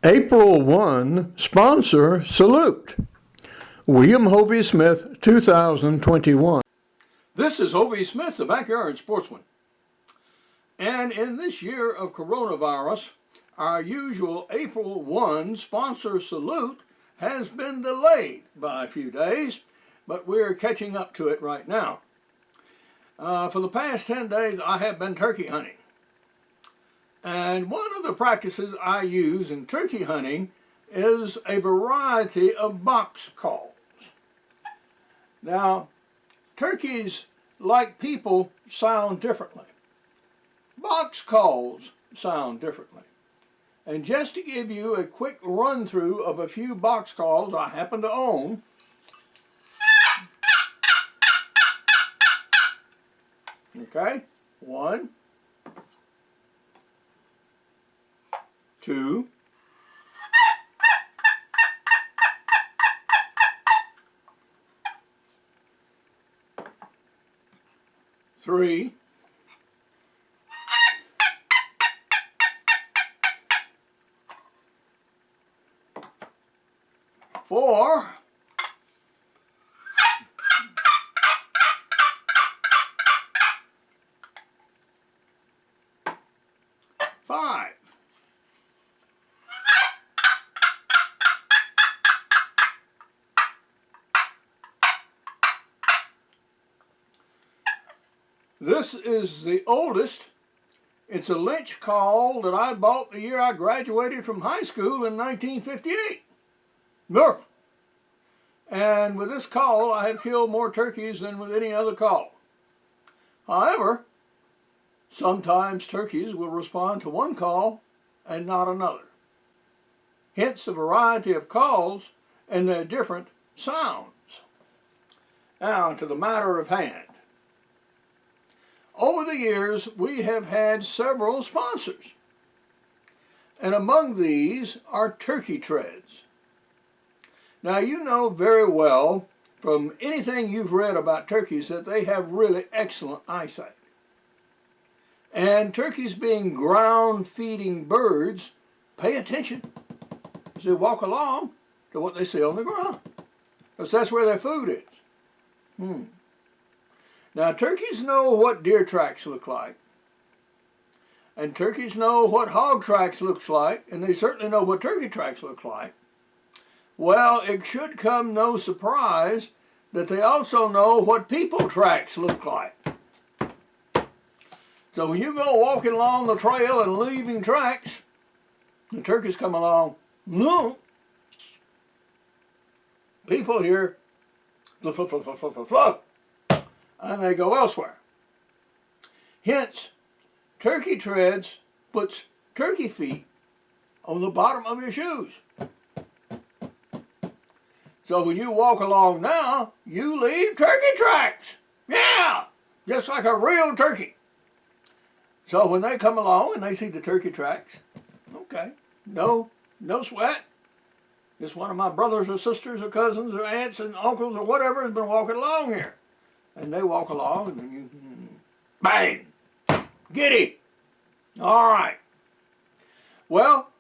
April 1 Sponsor Salute. William Hovey Smith, 2021. This is Hovey Smith, the Backyard Sportsman. And in this year of coronavirus, our usual April 1 Sponsor Salute has been delayed by a few days, but we're catching up to it right now. For the past 10 days, I have been turkey hunting. And one of the practices I use in turkey hunting is a variety of box calls. Now, turkeys, like people, sound differently. Box calls sound differently. And just to give you a quick run-through of a few box calls I happen to own, okay, 1, 2, 3, 4, 5, 'This is the oldest. It's a Lynch call that I bought the year I graduated from high school in 1958. Look. And with this call, I have killed more turkeys than with any other call. However, sometimes turkeys will respond to one call and not another. Hence the variety of calls and their different sounds. Now to the matter of hand. Over the years, we have had several sponsors, and among these are turkey treads. Now, you know very well from anything you've read about turkeys that they have really excellent eyesight. And turkeys, being ground-feeding birds, pay attention as they walk along to what they see on the ground, because that's where their food is. Now, turkeys know what deer tracks look like, and turkeys know what hog tracks looks like, and they certainly know what turkey tracks look like. Well, it should come no surprise that they also know what people tracks look like. So when you go walking along the trail and leaving tracks, the turkeys come along, no. People hear fluff, fluff, fluff, fluff, fluff, fluff, and they go elsewhere. Hence, turkey treads puts turkey feet on the bottom of your shoes. So when you walk along now, you leave turkey tracks. Yeah, just like a real turkey. So when they come along and they see the turkey tracks, okay, no sweat. Just one of my brothers or sisters or cousins or aunts and uncles or whatever has been walking along here. And they walk along and then you, bang, get him. All right. Well,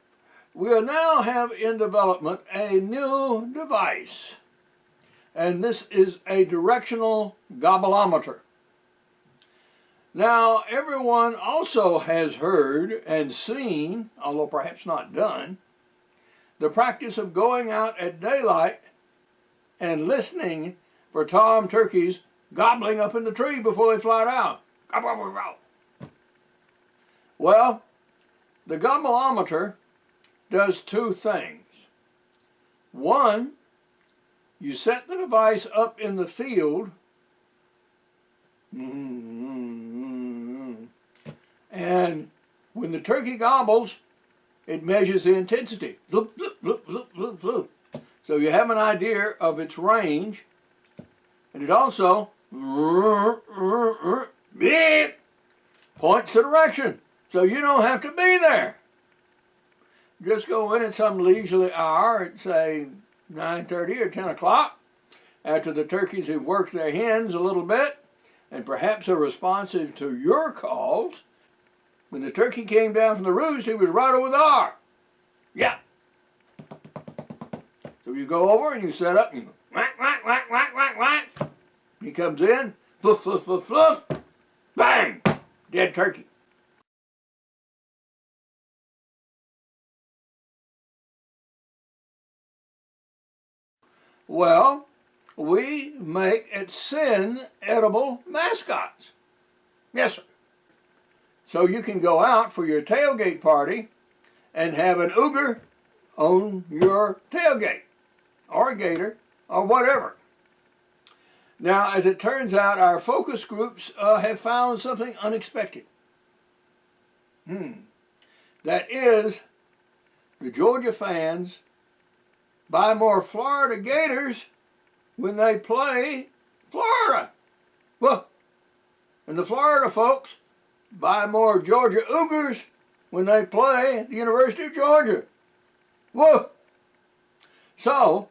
we now have in development a new device. And this is a directional gobbleometer. Now, everyone also has heard and seen, although perhaps not done, the practice of going out at daylight and listening for tom turkeys gobbling up in the tree before they fly down. Well, the gobbleometer does two things. One, you set the device up in the field, and when the turkey gobbles, it measures the intensity. Loop, loop, loop, loop, loop, loop. So you have an idea of its range, and it also points the direction, so you don't have to be there. Just go in at some leisurely hour at, say, 9:30 or 10 o'clock, after the turkeys have worked their hens a little bit, and perhaps are responsive to your calls. When the turkey came down from the roost, he was right over there. Yeah, So you go over and you set up and you go, whack, whack, whack, whack, whack, whack. He comes in, fluff, fluff, fluff, fluff, bang, dead turkey. Well, we make at Sin edible mascots. Yes, sir. So you can go out for your tailgate party and have an Uger on your tailgate, or a gator, or whatever. Now, as it turns out, our focus groups have found something unexpected. That is, the Georgia fans buy more Florida Gators when they play Florida. Well, and the Florida folks buy more Georgia Ugars when they play at the University of Georgia. Whoa! So,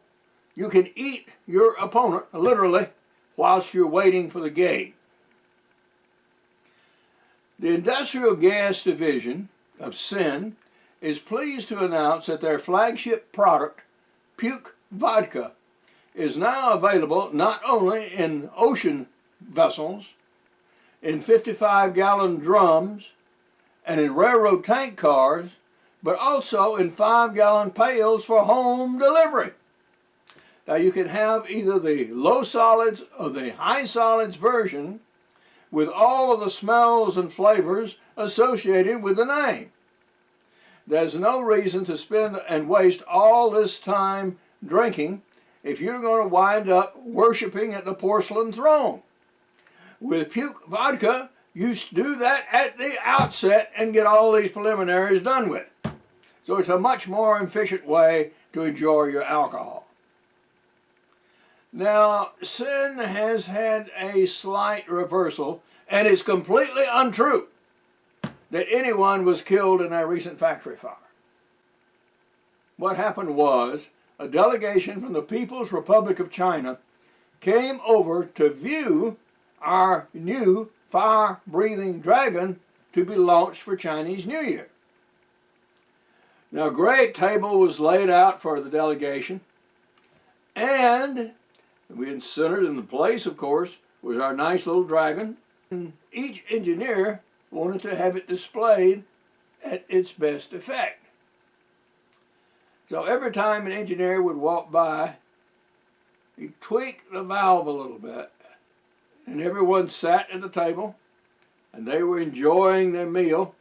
you can eat your opponent, literally, whilst you're waiting for the game. The Industrial Gas Division of Sin is pleased to announce that their flagship product, Puke Vodka, is now available not only in ocean vessels, in 55-gallon drums, and in railroad tank cars, but also in 5-gallon pails for home delivery. Now you can have either the low solids or the high solids version with all of the smells and flavors associated with the name. There's no reason to spend and waste all this time drinking if you're going to wind up worshiping at the porcelain throne. With Puke Vodka, you do that at the outset and get all these preliminaries done with. So it's a much more efficient way to enjoy your alcohol. Now, Sin has had a slight reversal, and it's completely untrue that anyone was killed in a recent factory fire. What happened was, a delegation from the People's Republic of China came over to view our new fire-breathing dragon to be launched for Chinese New Year. Now, a great table was laid out for the delegation, and centered in the place, of course, was our nice little dragon. And each engineer wanted to have it displayed at its best effect. So every time an engineer would walk by, he'd tweak the valve a little bit, and everyone sat at the table, and they were enjoying their meal,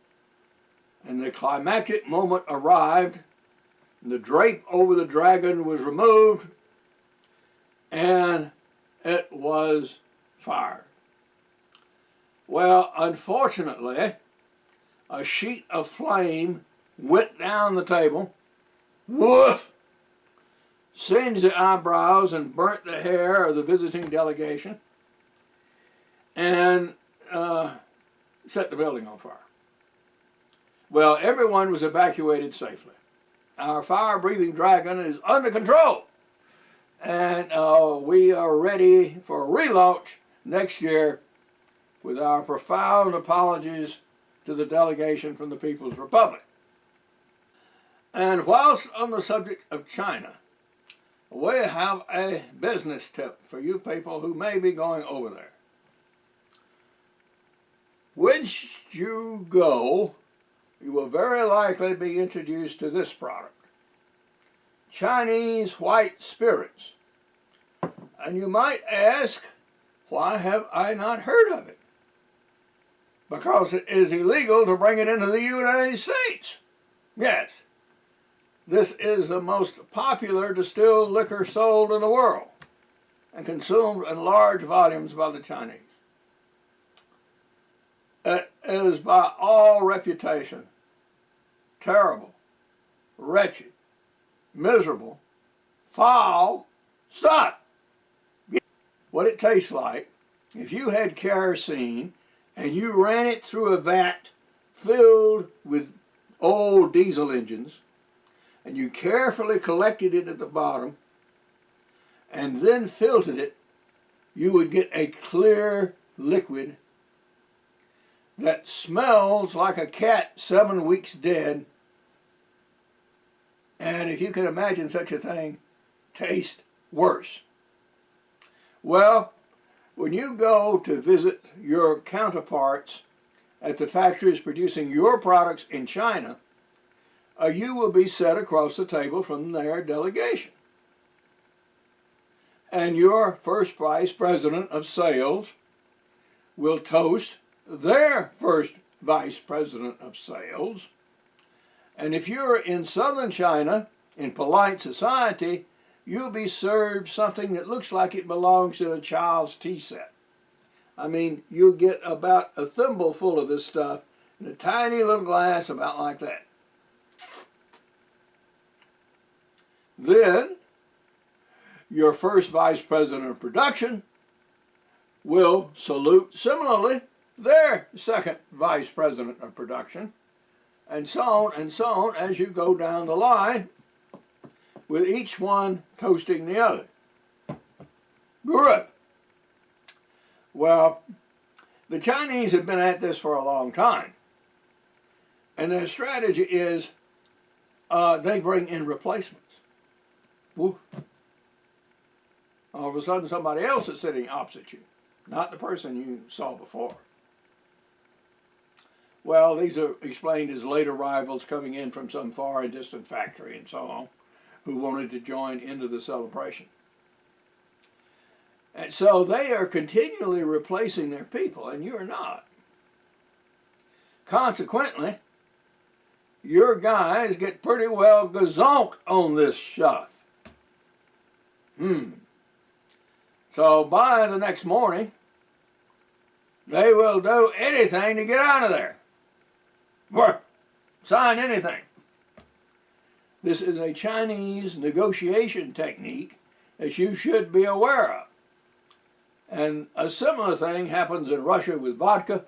and the climactic moment arrived, and the drape over the dragon was removed, and it was fired. Well, unfortunately, a sheet of flame went down the table, woof, singed the eyebrows and burnt the hair of the visiting delegation, and set the building on fire. Well, everyone was evacuated safely. Our fire-breathing dragon is under control, and we are ready for a relaunch next year with our profound apologies to the delegation from the People's Republic. And whilst on the subject of China, we have a business tip for you people who may be going over there. When you go, you will very likely be introduced to this product, Chinese white spirits. And you might ask, why have I not heard of it? Because it is illegal to bring it into the United States. Yes, this is the most popular distilled liquor sold in the world and consumed in large volumes by the Chinese. It is by all reputation terrible, wretched, miserable, foul stuff. What it tastes like, if you had kerosene and you ran it through a vat filled with old diesel engines, and you carefully collected it at the bottom and then filtered it, you would get a clear liquid that smells like a cat 7 weeks dead. And if you can imagine such a thing, taste worse. Well, when you go to visit your counterparts at the factories producing your products in China, you will be set across the table from their delegation. And your first vice president of sales will toast their first vice president of sales. And if you're in southern China, in polite society, you'll be served something that looks like it belongs in a child's tea set. I mean, you'll get about a thimbleful of this stuff in a tiny little glass about like that. Then, your first vice president of production will salute similarly their second vice president of production, and so on as you go down the line, with each one toasting the other. Good. Well, the Chinese have been at this for a long time, and their strategy is they bring in replacements. Woo. All of a sudden somebody else is sitting opposite you, not the person you saw before. Well, these are explained as late arrivals coming in from some far and distant factory and so on, who wanted to join into the celebration. And so they are continually replacing their people, and you're not. Consequently, your guys get pretty well gazonked on this stuff. So by the next morning, they will do anything to get out of there. Sign anything. This is a Chinese negotiation technique that you should be aware of. And a similar thing happens in Russia with vodka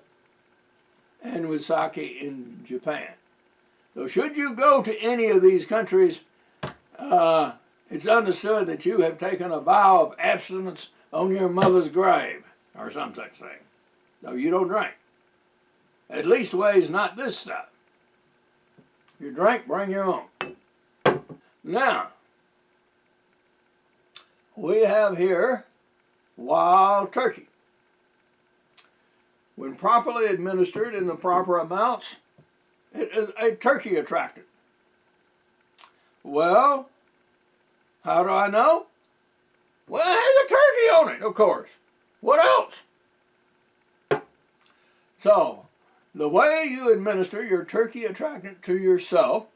and with sake in Japan. So should you go to any of these countries, it's understood that you have taken a vow of abstinence on your mother's grave, or some such thing. No, you don't drink. At least ways not this stuff. If you drink, bring your own. Now, we have here wild turkey. When properly administered in the proper amounts, it is a turkey attractant. Well, how do I know? Well, it has a turkey on it, of course. What else? So, the way you administer your turkey attractant to yourself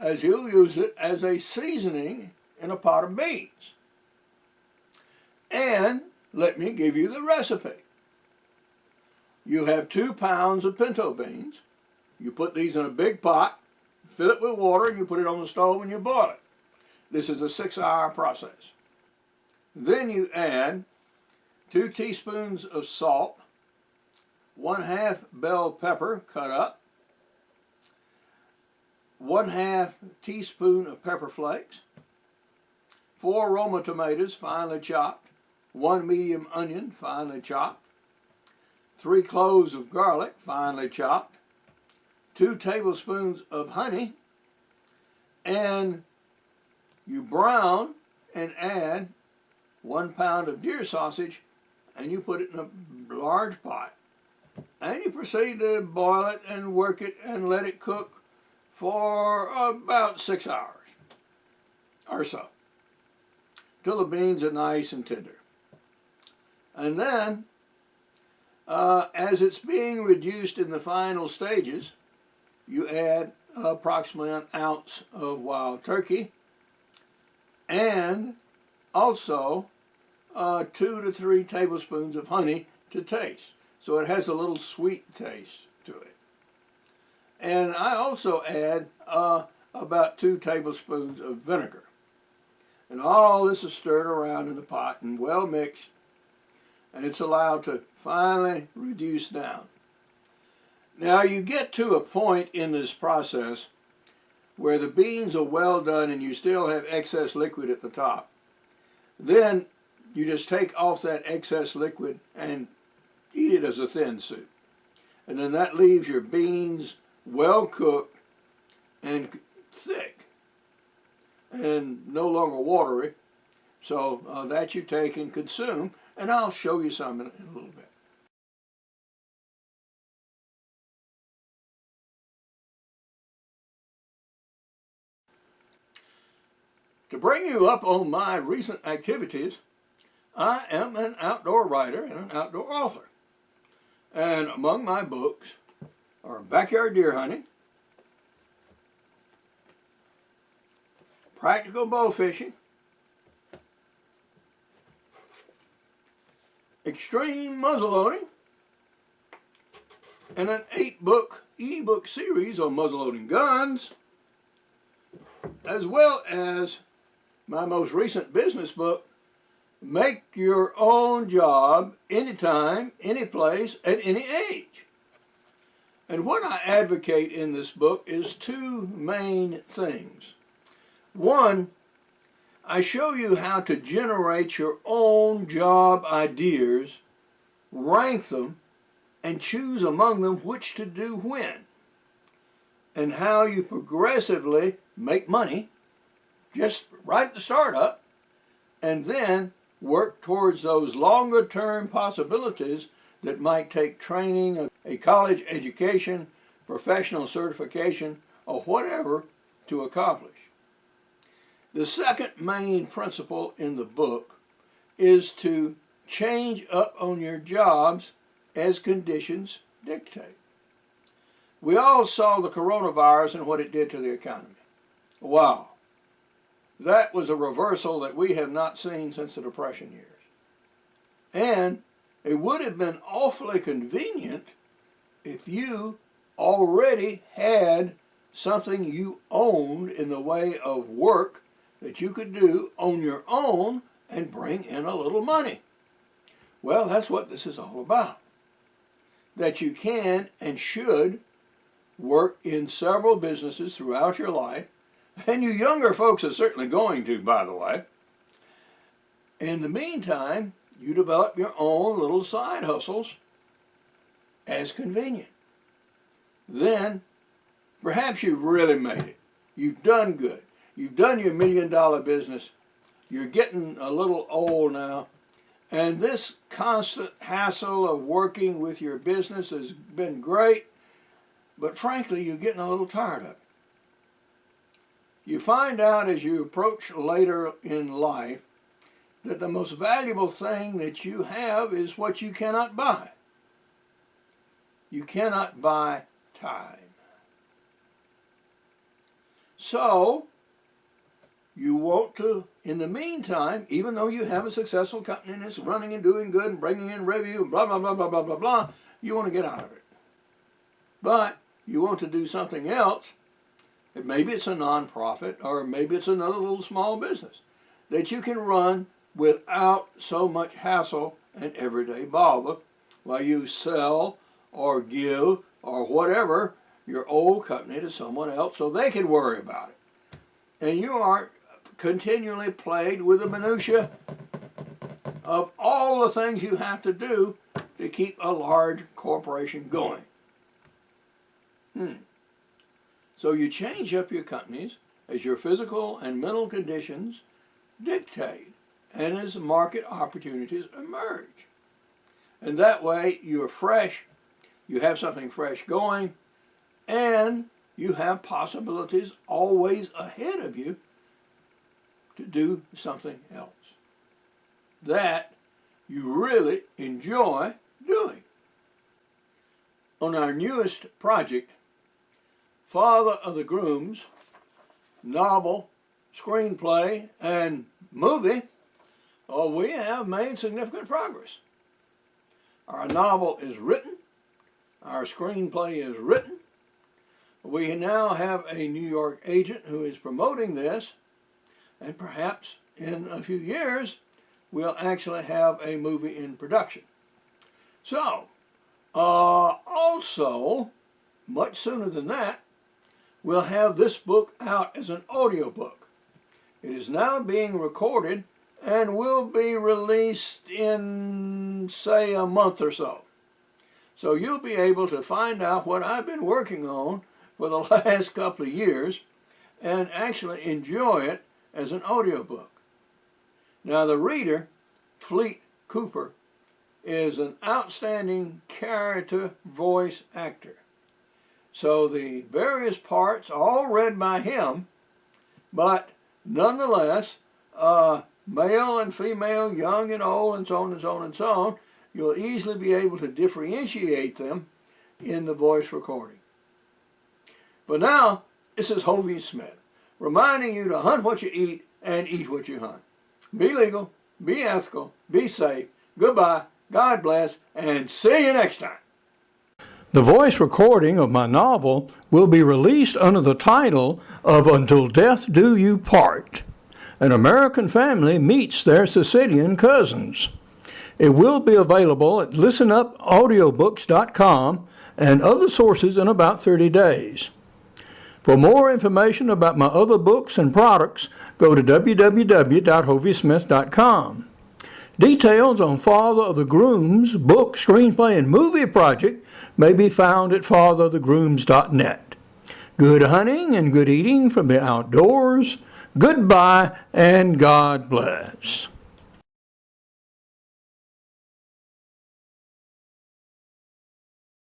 is you'll use it as a seasoning in a pot of beans. And let me give you the recipe. You have 2 pounds of pinto beans. You put these in a big pot, fill it with water, and you put it on the stove and you boil it. This is a 6-hour process. Then you add 2 teaspoons of salt, 1/2 bell pepper cut up, 1/2 teaspoon of pepper flakes, 4 Roma tomatoes finely chopped, 1 medium onion finely chopped, 3 cloves of garlic finely chopped, 2 tablespoons of honey, and you brown and add 1 pound of deer sausage, and you put it in a large pot. And you proceed to boil it and work it and let it cook for about 6 hours or so, till the beans are nice and tender. And then, as it's being reduced in the final stages, you add approximately 1 ounce of wild turkey, and also 2 to 3 tablespoons of honey to taste. So it has a little sweet taste to it. And I also add about 2 tablespoons of vinegar. And all this is stirred around in the pot and well mixed, and it's allowed to finally reduce down. Now you get to a point in this process where the beans are well done and you still have excess liquid at the top. Then you just take off that excess liquid and eat it as a thin soup. And then that leaves your beans well cooked and thick. and no longer watery. So that you take and consume, and I'll show you some in a little bit. To bring you up on my recent activities, I am an outdoor writer and an outdoor author. And among my books are Backyard Deer Hunting, Practical Bow Fishing, Extreme Muzzleloading, and an 8-book ebook series on muzzleloading guns, as well as my most recent business book, Make Your Own Job Anytime, Anyplace, at Any Age. And what I advocate in this book is two main things. One, I show you how to generate your own job ideas, rank them, and choose among them which to do when, and how you progressively make money just right at the startup, and then work towards those longer-term possibilities that might take training, a college education, professional certification, or whatever to accomplish. The second main principle in the book is to change up on your jobs as conditions dictate. We all saw the coronavirus and what it did to the economy. Wow. That was a reversal that we have not seen since the Depression years. And it would have been awfully convenient if you already had something you owned in the way of work that you could do on your own and bring in a little money. Well, that's what this is all about. That you can and should work in several businesses throughout your life, and you younger folks are certainly going to, by the way. In the meantime, you develop your own little side hustles as convenient. Then, perhaps you've really made it. You've done good. You've done your $1 million business. You're getting a little old now. And this constant hassle of working with your business has been great, but frankly, you're getting a little tired of it. You find out as you approach later in life that the most valuable thing that you have is what you cannot buy. You cannot buy time. So, you want to, in the meantime, even though you have a successful company and it's running and doing good and bringing in revenue and blah, blah, blah, blah, blah, blah, blah, you want to get out of it. But you want to do something else. Maybe it's a nonprofit, or maybe it's another little small business that you can run without so much hassle and everyday bother while you sell or give or whatever your old company to someone else so they can worry about it. And you aren't continually plagued with the minutia of all the things you have to do to keep a large corporation going. So you change up your companies as your physical and mental conditions dictate and as market opportunities emerge. And that way you're fresh, you have something fresh going, and you have possibilities always ahead of you to do something else that you really enjoy doing. On our newest project, Father of the Grooms, novel, screenplay, and movie, we have made significant progress. Our novel is written. Our screenplay is written. We now have a New York agent who is promoting this, and perhaps in a few years, we'll actually have a movie in production. So, also, much sooner than that, we'll have this book out as an audiobook. It is now being recorded and will be released in, say, a month or so. So you'll be able to find out what I've been working on for the last couple of years and actually enjoy it as an audiobook. Now the reader, Fleet Cooper, is an outstanding character voice actor. So the various parts are all read by him, but nonetheless, male and female, young and old, and so on and so on and so on, you'll easily be able to differentiate them in the voice recording. But now, this is Hovey Smith, reminding you to hunt what you eat and eat what you hunt. Be legal, be ethical, be safe. Goodbye, God bless, and see you next time. The voice recording of my novel will be released under the title of Until Death Do You Part. An American family meets their Sicilian cousins. It will be available at listenupaudiobooks.com and other sources in about 30 days. For more information about my other books and products, go to www.hoveysmith.com. Details on Father of the Grooms book, screenplay, and movie project may be found at fatherofthegrooms.net. Good hunting and good eating from the outdoors. Goodbye and God bless.